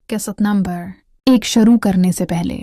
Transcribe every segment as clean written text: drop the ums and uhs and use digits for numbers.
किस्त नंबर 1 शुरू करने से पहले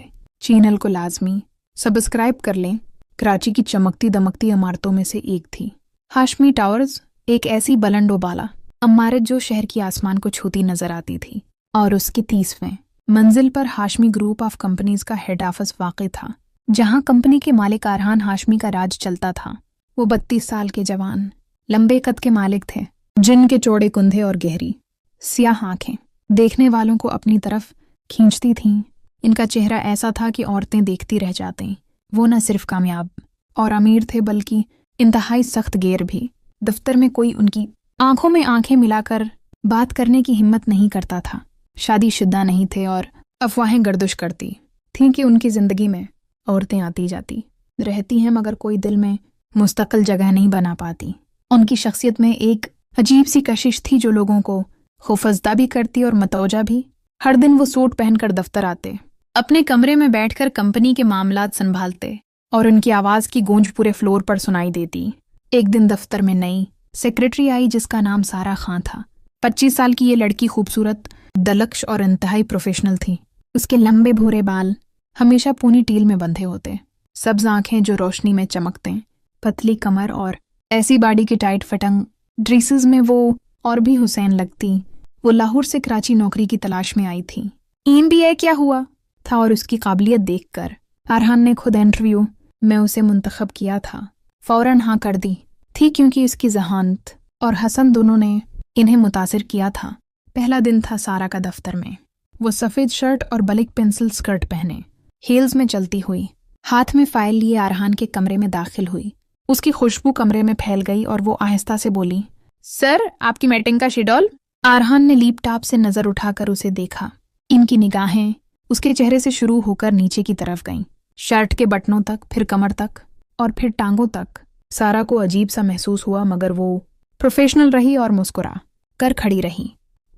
चैनल को लाजमी सब्सक्राइब कर लें। कराची की चमकती दमकती इमारतों में से एक थी हाशमी टावर्स, एक ऐसी बुलंद बाला इमारत जो शहर की आसमान को छूती नजर आती थी, और उसकी 30वें मंजिल पर हाशमी ग्रुप ऑफ कंपनीज का हेड ऑफिस वाक़ था, जहां कंपनी के मालिक अरहान हाशमी का राज चलता था। वो 32 साल के जवान, लंबे कद के मालिक थे, जिनके चौड़े कुंधे और गहरी स्याह आंखें देखने वालों को अपनी तरफ खींचती थीं। इनका चेहरा ऐसा था कि औरतें देखती रह जातीं। वो न सिर्फ कामयाब और अमीर थे, बल्कि इंतहाई सख्त गेर भी। दफ्तर में कोई उनकी आंखों में आंखें मिलाकर बात करने की हिम्मत नहीं करता था। शादीशुदा नहीं थे और अफवाहें गर्दिश करती थीं कि उनकी ज़िंदगी में औरतें आती जाती रहती हैं, मगर कोई दिल में मुस्तकिल जगह नहीं बना पाती। उनकी शख्सियत में एक अजीब सी कशिश थी जो लोगों को खौफजदा भी करती और मतौजा भी। हर दिन वो सूट पहनकर दफ्तर आते, अपने कमरे में बैठकर कंपनी के मामलात संभालते, और उनकी आवाज़ की गूंज पूरे फ्लोर पर सुनाई देती। एक दिन दफ्तर में नई सेक्रेटरी आई जिसका नाम सारा खां था। 25 साल की ये लड़की खूबसूरत, दलक्श और इंतहाई प्रोफेशनल थी। उसके लंबे भूरे बाल हमेशा पूनी टील में बंधे होते, सब्ज आंखें जो रोशनी में चमकते, पतली कमर और ऐसी बॉडी की टाइट फिटिंग ड्रेसेस में वो और भी हुसैन लगती। वो लाहौर से कराची नौकरी की तलाश में आई थी। MBA क्या हुआ था, और उसकी काबिलियत देखकर अरहान ने खुद इंटरव्यू में उसे मुंतखब किया था। फौरन हाँ कर दी थी, क्योंकि उसकी जहानत और हसन दोनों ने इन्हें मुतासिर किया था। पहला दिन था सारा का दफ्तर में। वो सफ़ेद शर्ट और बलिक पेंसिल स्कर्ट पहने, हील्स में चलती हुई, हाथ में फाइल लिए अरहान के कमरे में दाखिल हुई। उसकी खुशबू कमरे में फैल गई और वो आहिस्ता से बोली, सर आपकी मीटिंग का शेड्यूल। अरहान ने लैपटॉप से नज़र उठाकर उसे देखा। इनकी निगाहें उसके चेहरे से शुरू होकर नीचे की तरफ गईं, शर्ट के बटनों तक, फिर कमर तक और फिर टांगों तक। सारा को अजीब सा महसूस हुआ, मगर वो प्रोफेशनल रही और मुस्कुरा कर खड़ी रही।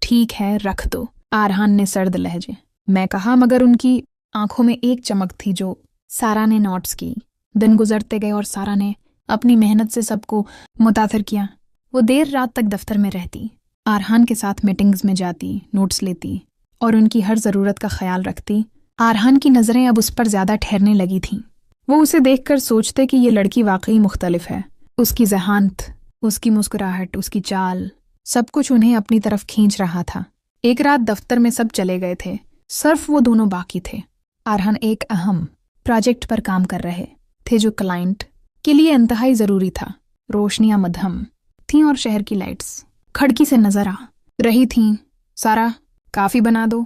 ठीक है, रख दो, अरहान ने सर्द लहजे में कहा, मगर उनकी आंखों में एक चमक थी जो सारा ने नोट्स की। दिन गुजरते गए और सारा ने अपनी मेहनत से सबको मुतासिर किया। वो देर रात तक दफ्तर में रहती, अरहान के साथ मीटिंग्स में जाती, नोट्स लेती और उनकी हर ज़रूरत का ख्याल रखती। अरहान की नज़रें अब उस पर ज़्यादा ठहरने लगी थीं। वो उसे देखकर सोचते कि ये लड़की वाकई मुख्तलिफ है। उसकी ज़हानत, उसकी मुस्कुराहट, उसकी चाल, सब कुछ उन्हें अपनी तरफ खींच रहा था। एक रात दफ्तर में सब चले गए थे, सिर्फ वो दोनों बाकी थे। अरहान एक अहम प्रोजेक्ट पर काम कर रहे थे जो क्लाइंट के लिए इंतहाई ज़रूरी था। रोशनियां मध्यम थीं और शहर की लाइट्स खिड़की से नजर आ रही थीं। सारा, काफ़ी बना दो,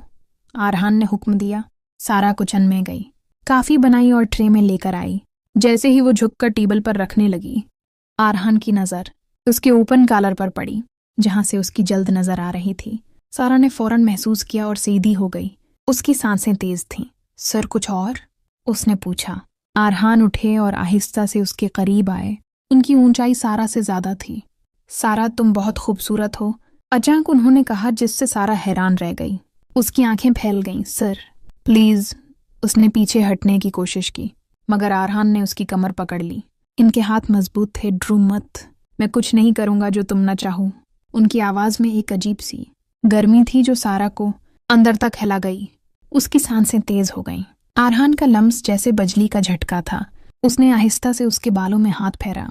अरहान ने हुक्म दिया। सारा कुचन में गई, काफ़ी बनाई और ट्रे में लेकर आई। जैसे ही वो झुककर टेबल पर रखने लगी, अरहान की नज़र उसके ओपन कॉलर पर पड़ी, जहां से उसकी जल्द नज़र आ रही थी। सारा ने फौरन महसूस किया और सीधी हो गई। उसकी सांसें तेज थीं। सर कुछ और? उसने पूछा। अरहान उठे और आहिस्ता से उसके करीब आए। उनकी ऊंचाई सारा से ज़्यादा थी। सारा, तुम बहुत खूबसूरत हो, अचानक उन्होंने कहा, जिससे सारा हैरान रह गई। उसकी आंखें फैल गईं। Sir please. उसने पीछे हटने की कोशिश की, मगर अरहान ने उसकी कमर पकड़ ली। इनके हाथ मजबूत थे। ड्रू मत, मैं कुछ नहीं करूँगा जो तुम न चाहो। उनकी आवाज़ में एक अजीब सी गर्मी थी जो सारा को अंदर तक हिला गई। उसकी सांसें तेज हो गईं। अरहान का लम्स जैसे बिजली का झटका था। उसने आहिस्ता से उसके बालों में हाथ फेरा,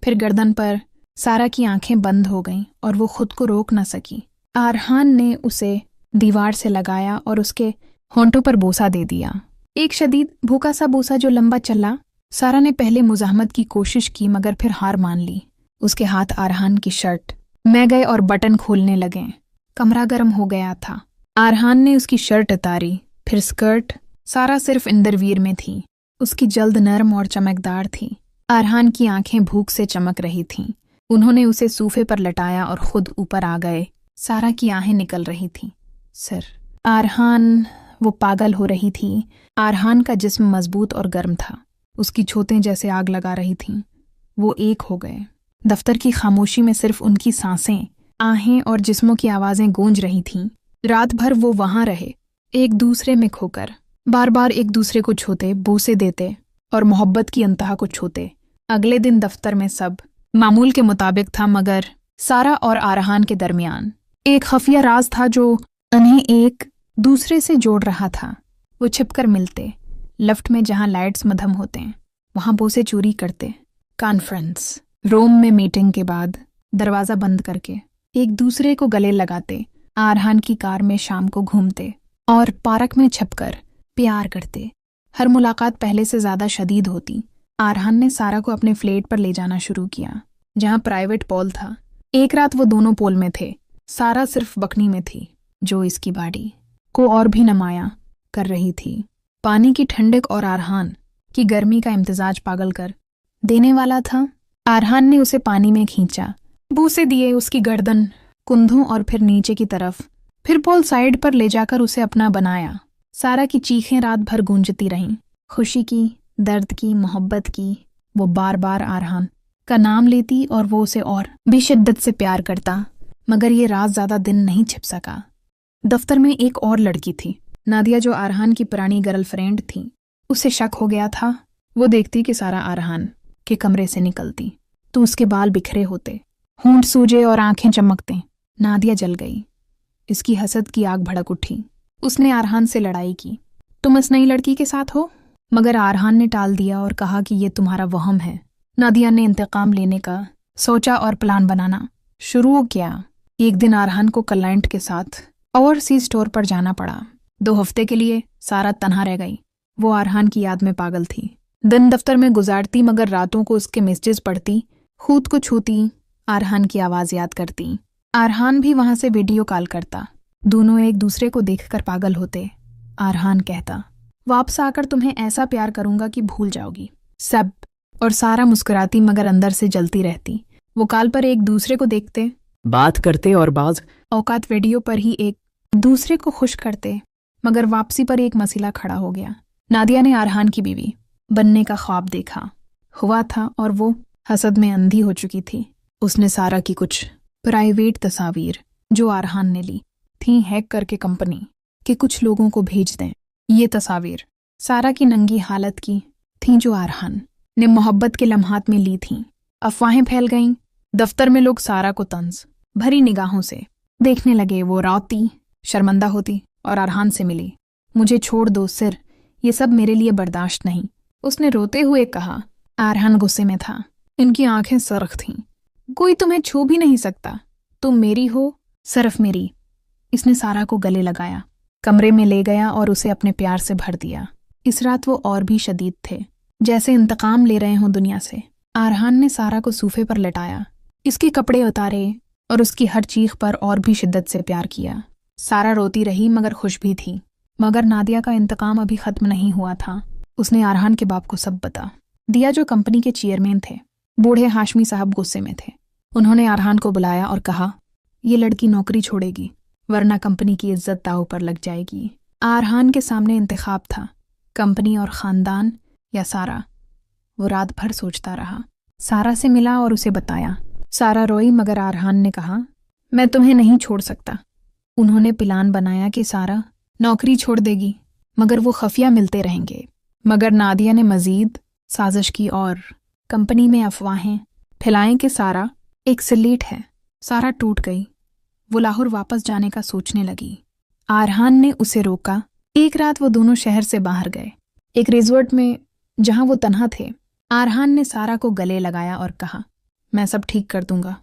फिर गर्दन पर। सारा की आंखें बंद हो गईं और वो खुद को रोक न सकी। अरहान ने उसे दीवार से लगाया और उसके होंठों पर बोसा दे दिया, एक शदीद भूखा सा बोसा जो लंबा चला। सारा ने पहले मुज़ाहमत की कोशिश की, मगर फिर हार मान ली। उसके हाथ अरहान की शर्ट में गए और बटन खोलने लगे। कमरा गर्म हो गया था। अरहान ने उसकी शर्ट उतारी, फिर स्कर्ट। सारा सिर्फ इंदरवीर में थी। उसकी जल्द नरम और चमकदार थी। अरहान की आंखें भूख से चमक रही थीं। उन्होंने उसे सोफे पर लटाया और खुद ऊपर आ गए। सारा की आहें निकल रही थीं। सर, अरहान, वो पागल हो रही थी। अरहान का जिस्म मजबूत और गर्म था। उसकी छोतें जैसे आग लगा रही थीं। वो एक हो गए। दफ्तर की खामोशी में सिर्फ उनकी सांसें, आहें और जिस्मों की आवाज़ें गूंज रही थीं। रात भर वो वहाँ रहे, एक दूसरे में खोकर, बार बार एक दूसरे को छूते, बोसे देते और मोहब्बत की अंतहा को छूते। अगले दिन दफ्तर में सब मामूल के मुताबिक था, मगर सारा और अरहान के दरमियान एक खुफिया राज था जो उन्हें एक दूसरे से जोड़ रहा था। वो छिपकर मिलते, लिफ्ट में जहां लाइट्स मध्यम होते हैं वहां बोसे चोरी करते। कॉन्फ्रेंस रोम में मीटिंग के बाद दरवाजा बंद करके एक दूसरे को गले लगाते, आरहान की कार में शाम को घूमते और पार्क में छपकर प्यार करते। हर मुलाकात पहले से ज्यादा शदीद होती। आरहान ने सारा को अपने फ्लैट पर ले जाना शुरू किया जहां प्राइवेट पूल था। एक रात वो दोनों पूल में थे। सारा सिर्फ बकनी में थी जो इसकी बॉडी को और भी नमाया कर रही थी। पानी की ठंडक और आरहान की गर्मी का इम्तिजाज पागल कर देने वाला था। आरहान ने उसे पानी में खींचा, बूसे दिए उसकी गर्दन, कुंधों और फिर नीचे की तरफ, फिर पूल साइड पर ले जाकर उसे अपना बनाया। सारा की चीखें रात भर गूंजती रहीं, खुशी की, दर्द की, मोहब्बत की। वो बार बार आरहान का नाम लेती और वो उसे और भी शिद्दत से प्यार करता। मगर ये राज ज्यादा दिन नहीं छिप सका। दफ्तर में एक और लड़की थी, नादिया, जो आरहान की पुरानी गर्लफ्रेंड थी। उसे शक हो गया था। वो देखती कि सारा आरहान के कमरे से निकलती तो उसके बाल बिखरे होते, होंठ सूजे और आंखें चमकते। नादिया जल गई। इसकी हसद की आग भड़क उठी। उसने आरहान से लड़ाई की, तुम इस नई लड़की के साथ हो? मगर आरहान ने टाल दिया और कहा कि ये तुम्हारा वहम है। नादिया ने इंतकाम लेने का सोचा और प्लान बनाना शुरू किया। एक दिन आरहान को क्लाइंट के साथ ओवरसीज स्टोर पर जाना पड़ा। 2 हफ्ते के लिए सारा तन्हा रह गई। वो आरहान की याद में पागल थी। दिन दफ्तर में गुजारती मगर रातों को उसके मैसेजेस पढ़ती, खुद को छूती, आरहान की आवाज़ याद करती। आरहान भी वहां से वीडियो कॉल करता। दोनों एक दूसरे को देखकर पागल होते। आरहान कहता, वापस आकर तुम्हें ऐसा प्यार करूंगा कि भूल जाओगी सब। और सारा मुस्कुराती मगर अंदर से जलती रहती। वो कॉल पर एक दूसरे को देखते, बात करते और बाज औकात वीडियो पर ही एक दूसरे को खुश करते। मगर वापसी पर एक मसला खड़ा हो गया। नादिया ने आरहान की बीवी बनने का ख्वाब देखा हुआ था और वो हसद में अंधी हो चुकी थी। उसने सारा की कुछ प्राइवेट तस्वीर जो आरहान ने ली थी हैक करके कंपनी के कुछ लोगों को भेज दें। ये तस्वीर सारा की नंगी हालत की थीं जो आरहान ने मोहब्बत के लम्हात में ली थीं। अफवाहें फैल गईं। दफ्तर में लोग सारा को तंज भरी निगाहों से देखने लगे। वो रोती, शर्मिंदा होती और आरहान से मिली। मुझे छोड़ दो सिर, ये सब मेरे लिए बर्दाश्त नहीं, उसने रोते हुए कहा। आरहान गुस्से में था। इनकी आंखें सरख थीं। कोई तुम्हें छू भी नहीं सकता, तुम मेरी हो, सिर्फ मेरी। इसने सारा को गले लगाया, कमरे में ले गया और उसे अपने प्यार से भर दिया। इस रात वो और भी शदीद थे, जैसे इंतकाम ले रहे हों दुनिया से। आरहान ने सारा को सूफे पर लटाया, इसके कपड़े उतारे और उसकी हर चीख पर और भी शिद्दत से प्यार किया। सारा रोती रही मगर खुश भी थी। मगर नादिया का इंतकाम अभी खत्म नहीं हुआ था। उसने आरहान के बाप को सब बता दिया जो कंपनी के चेयरमैन थे। बूढ़े हाशमी साहब गुस्से में थे। उन्होंने आरहान को बुलाया और कहा, ये लड़की नौकरी छोड़ेगी वरना कंपनी की इज्जत दांव पर लग जाएगी। आरहान के सामने इंतखाब था, कंपनी और खानदान या सारा। वो रात भर सोचता रहा। सारा से मिला और उसे बताया। सारा रोई मगर आरहान ने कहा, मैं तुम्हें नहीं छोड़ सकता। उन्होंने प्लान बनाया कि सारा नौकरी छोड़ देगी मगर वो खफिया मिलते रहेंगे। मगर नादिया ने मजीद साजिश की और कंपनी में अफवाहें फैलाएं कि सारा एक स्लेट है। सारा टूट गई। वो लाहौर वापस जाने का सोचने लगी। आरहान ने उसे रोका। एक रात वो दोनों शहर से बाहर गए, एक रिजॉर्ट में जहां वो तन्हा थे। आरहान ने सारा को गले लगाया और कहा, मैं सब ठीक कर दूंगा।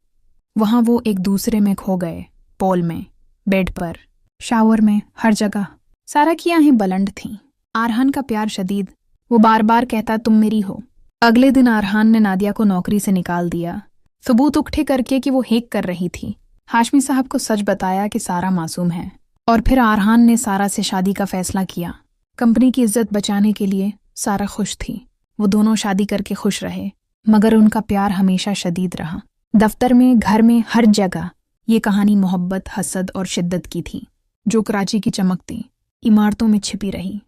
वहां वो एक दूसरे में खो गए, पूल में, बेड पर, शावर में, हर जगह। सारा की आंखें बुलंद थीं। आरहान का प्यार शदीद। वो बार बार कहता, तुम मेरी हो। अगले दिन आरहान ने नादिया को नौकरी से निकाल दिया, सबूत उकट्ठे करके कि वो हेक कर रही थी। हाशमी साहब को सच बताया कि सारा मासूम है। और फिर आरहान ने सारा से शादी का फैसला किया। कंपनी की इज्जत बचाने के लिए सारा खुश थी। वो दोनों शादी करके खुश रहे मगर उनका प्यार हमेशा शदीद रहा। दफ्तर में, घर में, हर जगह ये कहानी मोहब्बत, हसद और शिद्दत की थी जो कराची की चमकती इमारतों में छिपी रही।